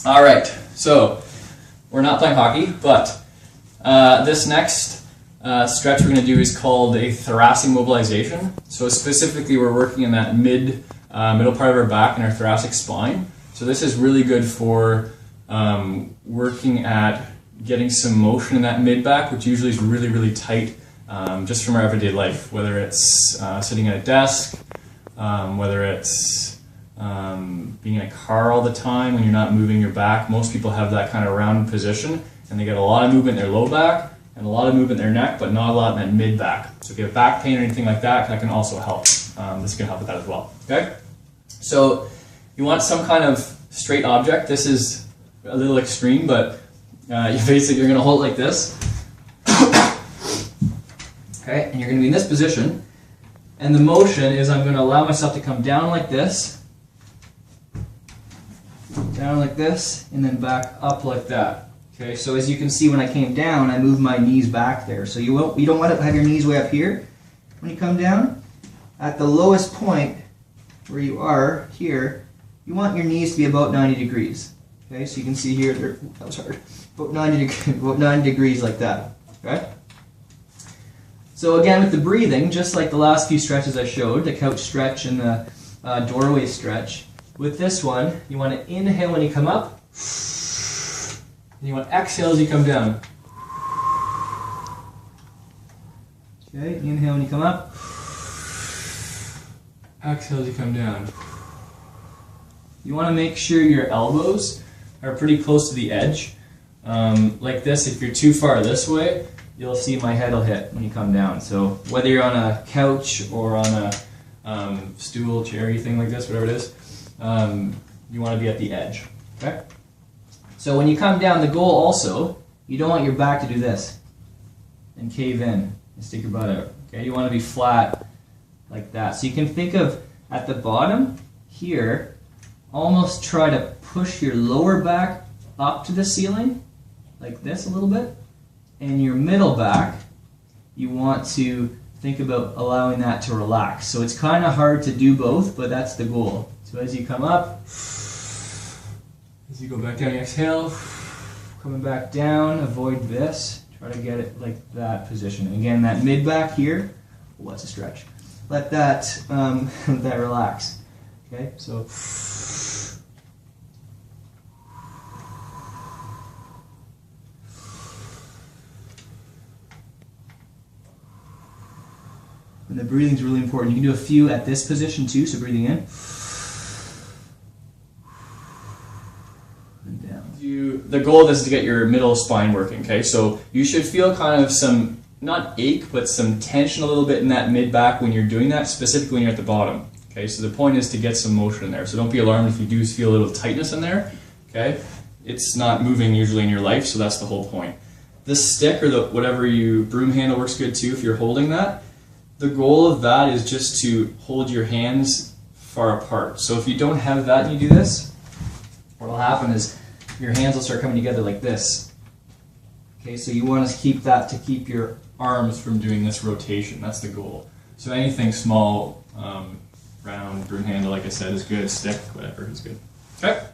All right, so we're not playing hockey, but this next stretch we're going to do is called a thoracic mobilization. So specifically, we're working in that middle part of our back and our thoracic spine. So this is really good for working at getting some motion in that mid back, which usually is really, really tight just from our everyday life, whether it's sitting at a desk, whether it's being in a car all the time when you're not moving your back. Most people have that kind of round position, and they get a lot of movement in their low back and a lot of movement in their neck, but not a lot in that mid back. So if you have back pain or anything like that, that can also help. This can help with that as well. Okay? So you want some kind of straight object. This is a little extreme, but you're going to hold it like this. Okay, and you're going to be in this position, and the motion is I'm going to allow myself to come down like this, and then back up like that. Okay, so as you can see, when I came down, I moved my knees back there. So you don't want to have your knees way up here when you come down. At the lowest point where you are here, you want your knees to be about 90 degrees. Okay, so you can see here, that was hard, about 90 degrees like that. Okay. So again, with the breathing, just like the last few stretches I showed, the couch stretch and the doorway stretch, with this one, you want to inhale when you come up, and you want to exhale as you come down. Okay, inhale when you come up, exhale as you come down. You want to make sure your elbows are pretty close to the edge. Like this, if you're too far this way, you'll see my head will hit when you come down. So whether you're on a couch or on a stool, chair, thing like this, whatever it is, you want to be at the edge. Okay? So when you come down, the goal also, you don't want your back to do this and cave in and stick your butt out. Okay? You want to be flat like that. So you can think of at the bottom here, almost try to push your lower back up to the ceiling like this a little bit. And your middle back, you want to think about allowing that to relax. So it's kind of hard to do both, but that's the goal. So as you come up, as you go back down, you exhale, coming back down, avoid this, try to get it like that position. And again, that mid back here, oh, that's a stretch. Let that, that relax. Okay, so. And the breathing is really important. You can do a few at this position too, so breathing in. And down. The goal of this is to get your middle spine working, okay? So you should feel kind of some, not ache, but some tension a little bit in that mid-back when you're doing that, specifically when you're at the bottom. Okay, so the point is to get some motion in there. So don't be alarmed if you do feel a little tightness in there, okay? It's not moving usually in your life, so that's the whole point. This stick or whatever broom handle works good too if you're holding that. The goal of that is just to hold your hands far apart. So if you don't have that and you do this, what will happen is your hands will start coming together like this. Okay, so you want to keep that to keep your arms from doing this rotation. That's the goal. So anything small, round, broom handle, like I said, is good. Stick, whatever is good. Okay.